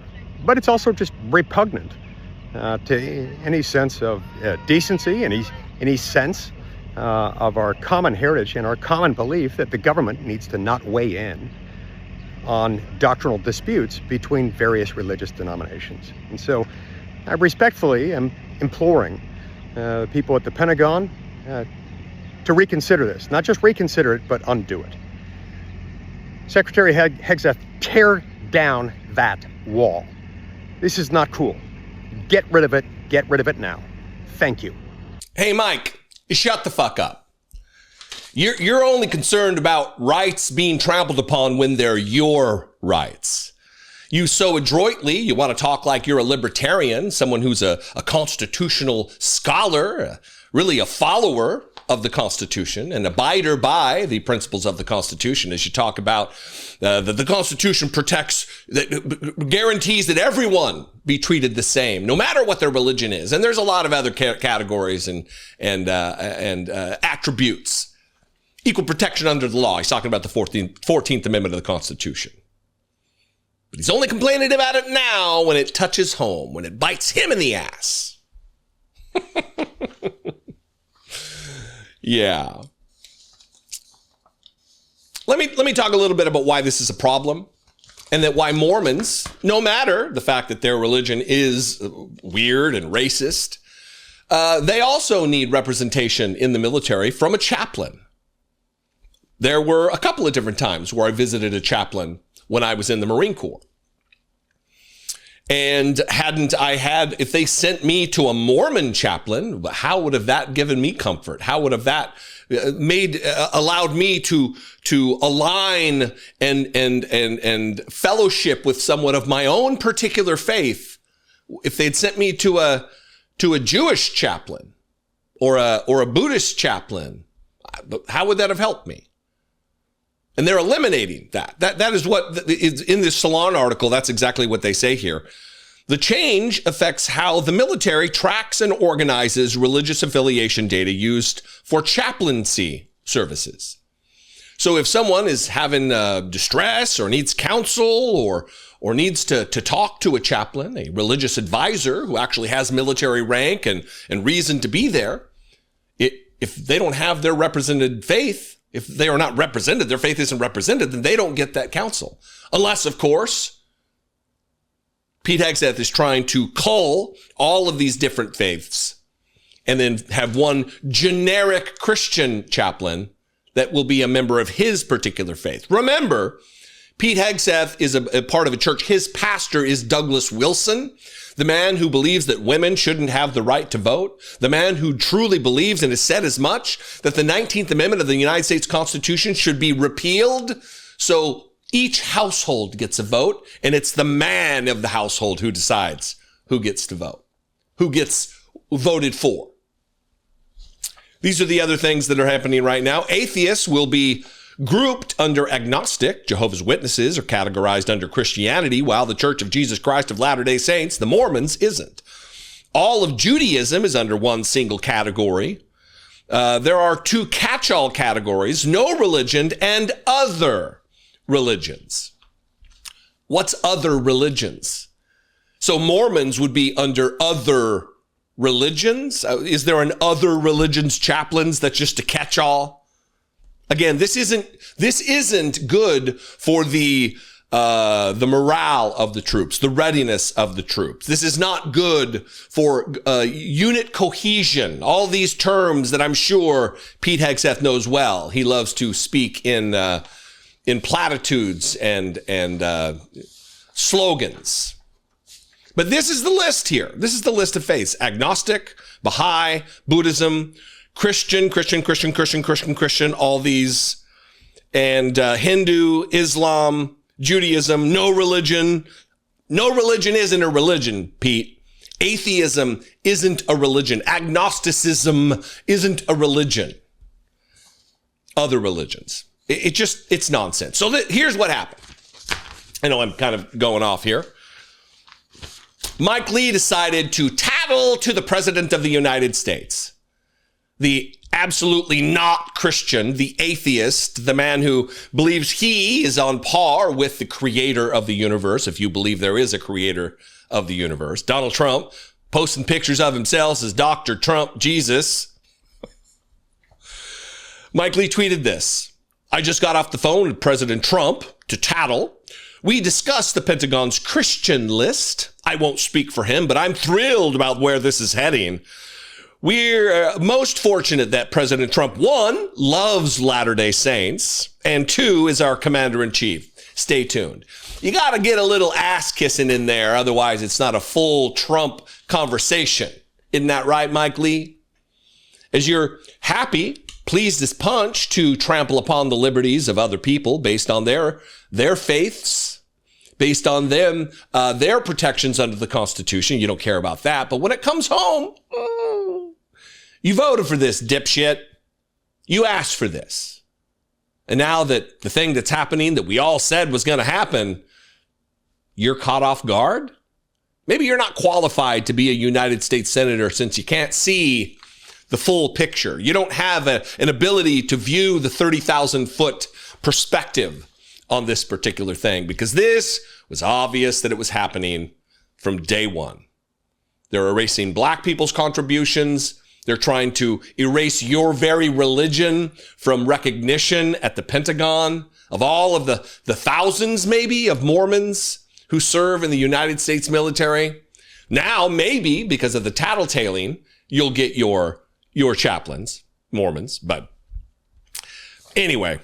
but it's also just repugnant to any sense of decency, any sense of our common heritage and our common belief that the government needs to not weigh in on doctrinal disputes between various religious denominations. And so I respectfully am imploring people at the Pentagon to reconsider this. Not just reconsider it, but undo it. Secretary Hegseth, tear down that wall. This is not cool. Get rid of it. Get rid of it now. Thank you. Hey, Mike, shut the fuck up. You're only concerned about rights being trampled upon when they're your rights. You so adroitly, you want to talk like you're a libertarian, someone who's a constitutional scholar, really a follower of the Constitution, an abider by the principles of the Constitution, as you talk about that the Constitution protects, that guarantees that everyone be treated the same, no matter what their religion is. And there's a lot of other categories and attributes. Equal protection under the law. He's talking about the 14th Amendment of the Constitution. But he's only complaining about it now when it touches home, when it bites him in the ass. Yeah. Let me talk a little bit about why this is a problem, and that why Mormons, no matter the fact that their religion is weird and racist, they also need representation in the military from a chaplain. There were a couple of different times where I visited a chaplain when I was in the Marine Corps. And if they sent me to a Mormon chaplain, how would have that given me comfort? How would have that allowed me to align and fellowship with someone of my own particular faith? If they'd sent me to a Jewish chaplain or a Buddhist chaplain, how would that have helped me? And they're eliminating that. That is what is in this Salon article. That's exactly what they say here. The change affects how the military tracks and organizes religious affiliation data used for chaplaincy services. So if someone is having distress or needs counsel or needs to talk to a chaplain, a religious advisor who actually has military rank and reason to be there, if they don't have their represented faith, if they are not represented, their faith isn't represented, then they don't get that counsel. Unless, of course, Pete Hegseth is trying to cull all of these different faiths and then have one generic Christian chaplain that will be a member of his particular faith. Remember, Pete Hegseth is a part of a church. His pastor is Douglas Wilson, the man who believes that women shouldn't have the right to vote, the man who truly believes and has said as much that the 19th Amendment of the United States Constitution should be repealed so each household gets a vote, and it's the man of the household who decides who gets to vote, who gets voted for. These are the other things that are happening right now. Atheists will be grouped under agnostic. Jehovah's Witnesses are categorized under Christianity, while the Church of Jesus Christ of Latter-day Saints, the Mormons, isn't. All of Judaism is under one single category. There are two catch-all categories, no religion and other religions. What's other religions? So Mormons would be under other religions. Is there an other religions chaplains that's just a catch-all? Again, this isn't good for the morale of the troops, the readiness of the troops. This is not good for unit cohesion. All these terms that I'm sure Pete Hegseth knows well. He loves to speak in platitudes and slogans. But this is the list here. This is the list of faiths: agnostic, Baha'i, Buddhism, Christian, all these, and Hindu, Islam, Judaism, no religion. No religion isn't a religion, Pete. Atheism isn't a religion. Agnosticism isn't a religion. Other religions. It's nonsense. So here's what happened. I know I'm kind of going off here. Mike Lee decided to tattle to the President of the United States. The absolutely not Christian, the atheist, the man who believes he is on par with the creator of the universe, if you believe there is a creator of the universe. Donald Trump posting pictures of himself as Dr. Trump Jesus. Mike Lee tweeted this: I just got off the phone with President Trump to tattle. We discussed the Pentagon's Christian list. I won't speak for him, but I'm thrilled about where this is heading. We're most fortunate that President Trump, 1, loves Latter-day Saints, and 2, is our commander-in-chief. Stay tuned. You got to get a little ass-kissing in there, otherwise it's not a full Trump conversation. Isn't that right, Mike Lee? As you're happy, pleased as punch to trample upon the liberties of other people based on their faiths, based on them, their protections under the Constitution. You don't care about that. But when it comes home, you voted for this, dipshit. You asked for this. And now that the thing that's happening that we all said was going to happen, you're caught off guard? Maybe you're not qualified to be a United States Senator since you can't see the full picture. You don't have an ability to view the 30,000-foot perspective on this particular thing, because this was obvious that it was happening from day one. They're erasing black people's contributions. They're trying to erase your very religion from recognition at the Pentagon of all of the thousands, maybe, of Mormons who serve in the United States military. Now, maybe, because of the tattletaling, you'll get your chaplains, Mormons. But anyway,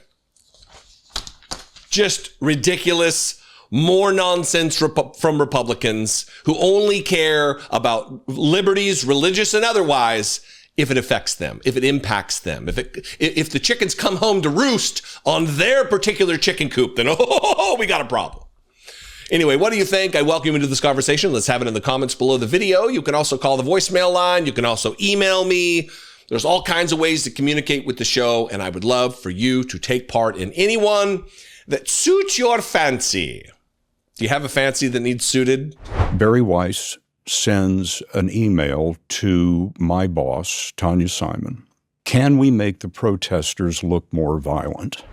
just ridiculous, more nonsense from Republicans who only care about liberties, religious and otherwise, if it affects them, if it impacts them, if the chickens come home to roost on their particular chicken coop, then we got a problem. Anyway, what do you think? I welcome you into this conversation. Let's have it in the comments below the video. You can also call the voicemail line. You can also email me. There's all kinds of ways to communicate with the show, and I would love for you to take part in any one that suits your fancy. Do you have a fancy that needs suited? BARI WEISS sends an email to my boss, Tanya Simon. Can we make the protesters look more violent?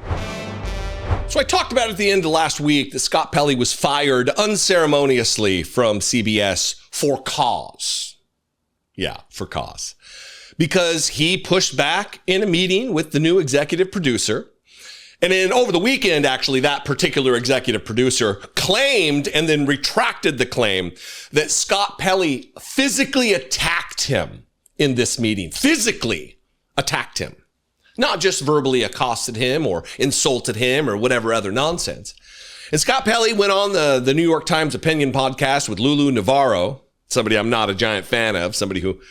So I talked about at the end of last week that Scott Pelley was fired unceremoniously from CBS for cause. Yeah, for cause. Because he pushed back in a meeting with the new executive producer. And then over the weekend, actually, that particular executive producer claimed and then retracted the claim that Scott Pelley physically attacked him in this meeting. Physically attacked him. Not just verbally accosted him or insulted him or whatever other nonsense. And Scott Pelley went on the New York Times opinion podcast with Lulu Navarro, somebody I'm not a giant fan of, somebody who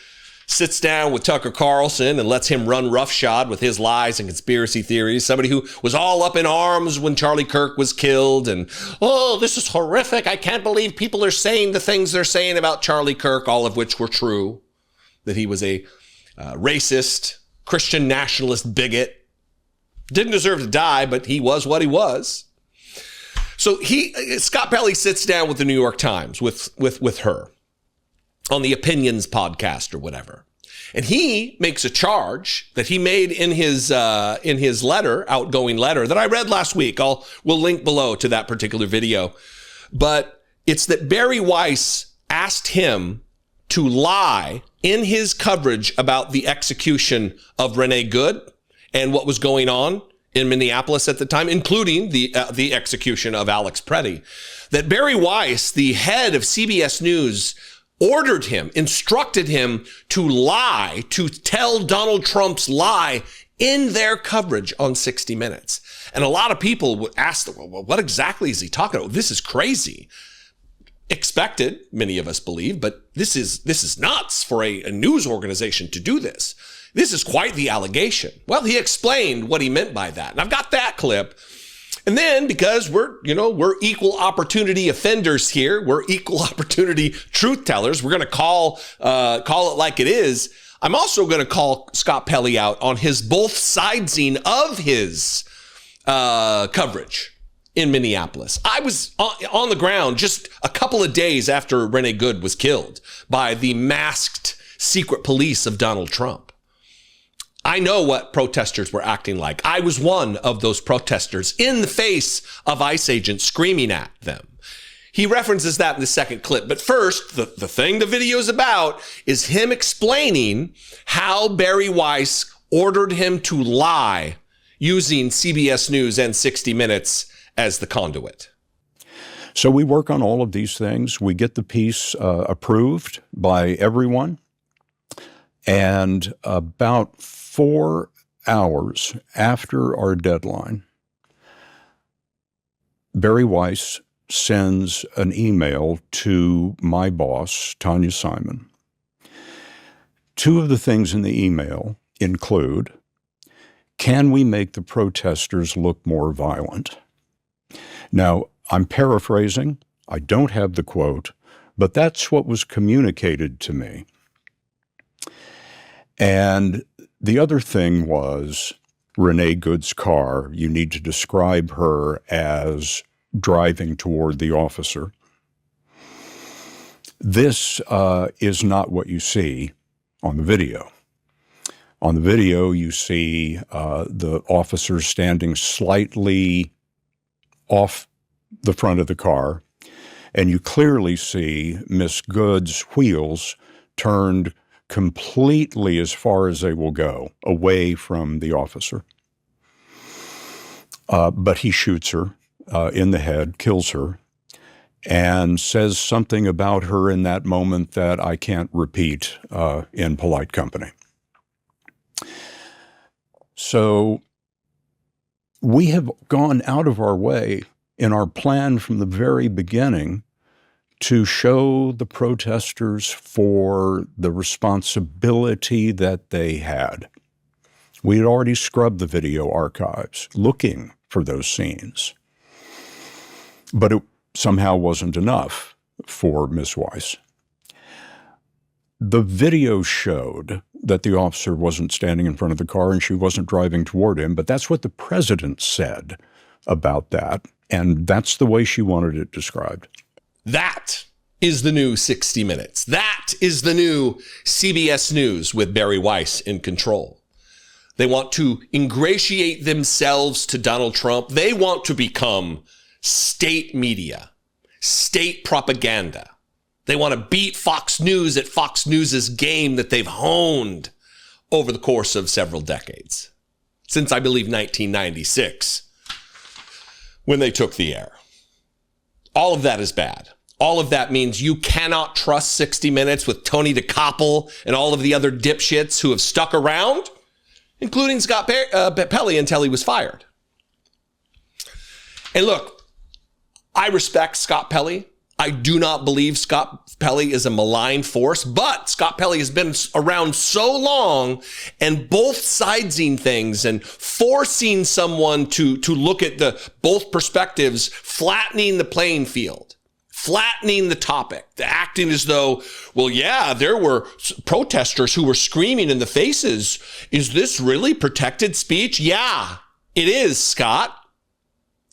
sits down with Tucker Carlson and lets him run roughshod with his lies and conspiracy theories. Somebody who was all up in arms when Charlie Kirk was killed and, oh, this is horrific. I can't believe people are saying the things they're saying about Charlie Kirk, all of which were true, that he was a racist, Christian nationalist bigot. Didn't deserve to die, but he was what he was. So Scott Pelley sits down with the New York Times with her on the Opinions podcast or whatever. And he makes a charge that he made in his outgoing letter that I read last week. We'll link below to that particular video. But it's that BARI WEISS asked him to lie in his coverage about the execution of Renee Good and what was going on in Minneapolis at the time, including the execution of Alex Preddy. That BARI WEISS, the head of CBS News, ordered him, instructed him to lie, to tell Donald Trump's lie in their coverage on 60 Minutes. And a lot of people would ask, well, what exactly is he talking about? This is crazy. expected, many of us believe, but this is nuts for a news organization to do this. This is quite the allegation. Well, he explained what he meant by that. And I've got that clip. And then because we're equal opportunity offenders here, we're equal opportunity truth tellers, we're going to call it like it is. I'm also going to call Scott Pelley out on his both sidesing of his coverage in Minneapolis. I was on the ground just a couple of days after Renee Good was killed by the masked secret police of Donald Trump. I know what protesters were acting like. I was one of those protesters in the face of ICE agents screaming at them. He references that in the second clip. But first, the thing the video is about is him explaining how BARI WEISS ordered him to lie using CBS News and 60 Minutes as the conduit. So we work on all of these things. We get the piece approved by everyone. And about 4 hours after our deadline, BARI WEISS sends an email to my boss, Tanya Simon. Two of the things in the email include, can we make the protesters look more violent? Now, I'm paraphrasing. I don't have the quote, but that's what was communicated to me. And the other thing was Renee Good's car. You need to describe her as driving toward the officer. This is not what you see on the video. On the video, you see the officer standing slightly off the front of the car, and you clearly see Miss Good's wheels turned completely as far as they will go, away from the officer. But he shoots her in the head, kills her, and says something about her in that moment that I can't repeat in polite company. So we have gone out of our way in our plan from the very beginning to show the protesters for the responsibility that they had. We had already scrubbed the video archives looking for those scenes. But it somehow wasn't enough for Ms. Weiss. The video showed that the officer wasn't standing in front of the car and she wasn't driving toward him, but that's what the president said about that, and that's the way she wanted it described. That is the new 60 Minutes. That is the new CBS News with BARI WEISS in control. They want to ingratiate themselves to Donald Trump. They want to become state media, state propaganda. They want to beat Fox News at Fox News's game that they've honed over the course of several decades, since I believe 1996, when they took the air. All of that is bad. All of that means you cannot trust 60 Minutes with Tony DeCoppel and all of the other dipshits who have stuck around, including Scott Pelley until he was fired. And look, I respect Scott Pelley. I do not believe Scott Pelley is a malign force, but Scott Pelley has been around so long and both sidesing things and forcing someone to look at both perspectives, flattening the playing field, flattening the topic, acting as though, well, yeah, there were protesters who were screaming in the faces. Is this really protected speech? Yeah, it is, Scott.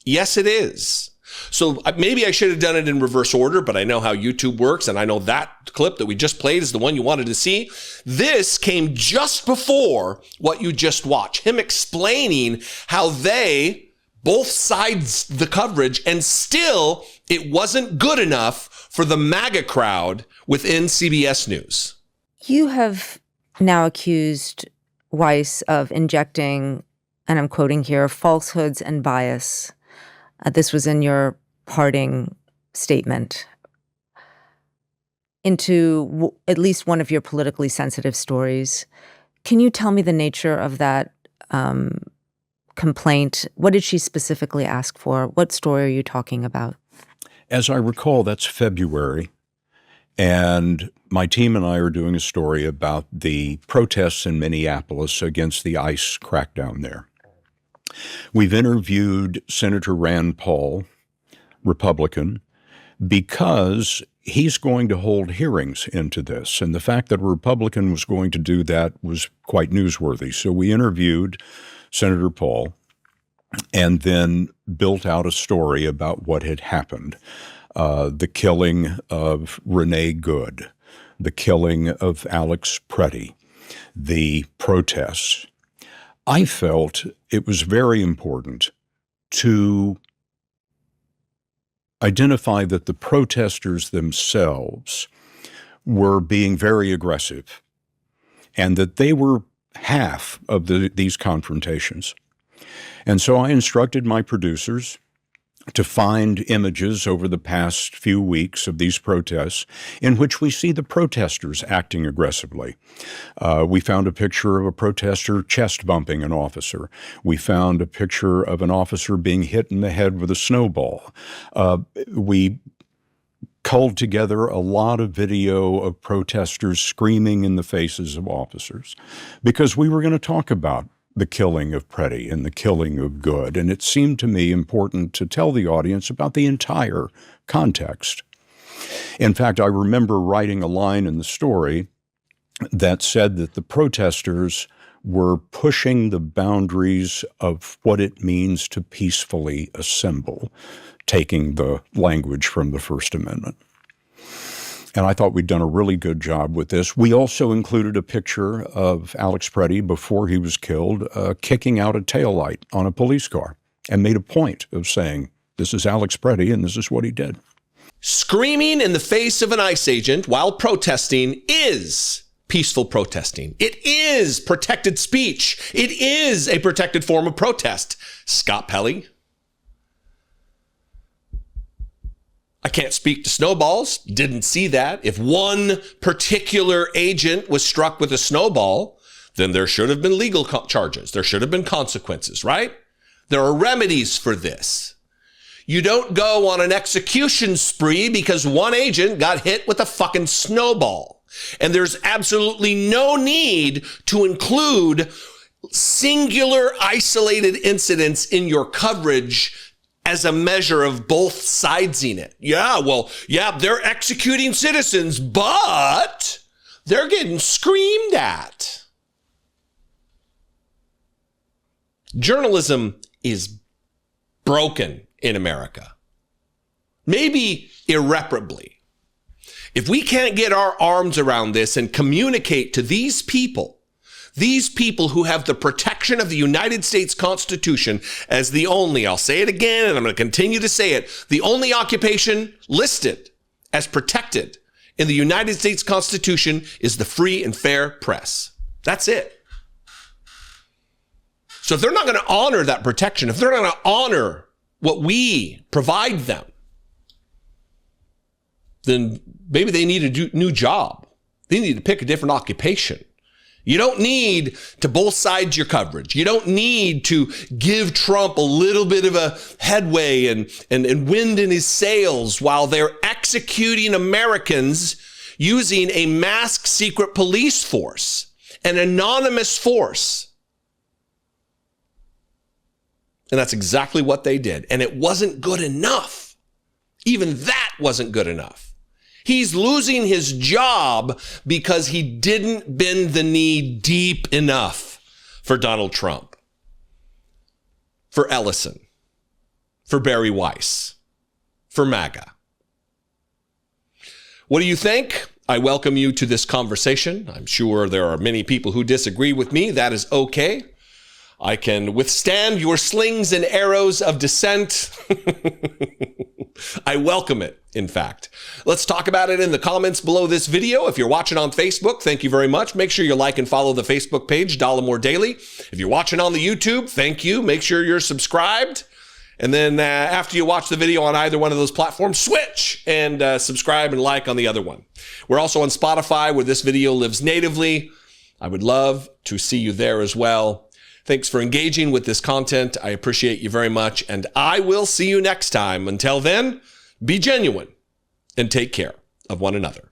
Yes, it is. So maybe I should have done it in reverse order, but I know how YouTube works, and I know that clip that we just played is the one you wanted to see. This came just before what you just watched, him explaining how they both sides the coverage, and still it wasn't good enough for the MAGA crowd within CBS News. You have now accused Weiss of injecting, and I'm quoting here, falsehoods and bias. This was in your parting statement, into at least one of your politically sensitive stories. Can you tell me the nature of that complaint? What did she specifically ask for? What story are you talking about? As I recall, that's February, and my team and I are doing a story about the protests in Minneapolis against the ICE crackdown there. We've interviewed Senator Rand Paul, Republican, because he's going to hold hearings into this. And the fact that a Republican was going to do that was quite newsworthy. So we interviewed Senator Paul and then built out a story about what had happened. The killing of Renee Good, the killing of Alex Preddy, the protests. I felt it was very important to identify that the protesters themselves were being very aggressive and that they were half of these confrontations. And so I instructed my producers to find images over the past few weeks of these protests in which we see the protesters acting aggressively. We found a picture of a protester chest bumping an officer. We found a picture of an officer being hit in the head with a snowball. We culled together a lot of video of protesters screaming in the faces of officers because we were going to talk about the killing of Preddy and the killing of Good. And it seemed to me important to tell the audience about the entire context. In fact, I remember writing a line in the story that said that the protesters were pushing the boundaries of what it means to peacefully assemble, taking the language from the First Amendment. And I thought we'd done a really good job with this. We also included a picture of Alex Preddy before he was killed, kicking out a taillight on a police car, and made a point of saying, this is Alex Preddy and this is what he did. Screaming in the face of an ICE agent while protesting is peaceful protesting. It is protected speech. It is a protected form of protest. Scott Pelley. I can't speak to snowballs. Didn't see that. If one particular agent was struck with a snowball, then there should have been legal charges. There should have been consequences, right? There are remedies for this. You don't go on an execution spree because one agent got hit with a fucking snowball. And there's absolutely no need to include singular isolated incidents in your coverage as a measure of both sidesing it. Yeah, they're executing citizens, but they're getting screamed at. Journalism is broken in America, maybe irreparably. If we can't get our arms around this and communicate to these people who have the protection of the United States Constitution as the only, I'll say it again, and I'm going to continue to say it, the only occupation listed as protected in the United States Constitution is the free and fair press. That's it. So if they're not going to honor that protection, if they're not going to honor what we provide them, then maybe they need a new job. They need to pick a different occupation. You don't need to both sides your coverage. You don't need to give Trump a little bit of a headway and wind in his sails while they're executing Americans using a masked secret police force, an anonymous force. And that's exactly what they did. And it wasn't good enough. Even that wasn't good enough. He's losing his job because he didn't bend the knee deep enough for Donald Trump, for Ellison, for BARI WEISS, for MAGA. What do you think? I welcome you to this conversation. I'm sure there are many people who disagree with me. That is okay. I can withstand your slings and arrows of dissent. I welcome it, in fact. Let's talk about it in the comments below this video. If you're watching on Facebook, thank you very much. Make sure you like and follow the Facebook page, Dollemore Daily. If you're watching on the YouTube, thank you. Make sure you're subscribed. And then after you watch the video on either one of those platforms, switch and subscribe and like on the other one. We're also on Spotify, where this video lives natively. I would love to see you there as well. Thanks for engaging with this content. I appreciate you very much, and I will see you next time. Until then, Be genuine and take care of one another.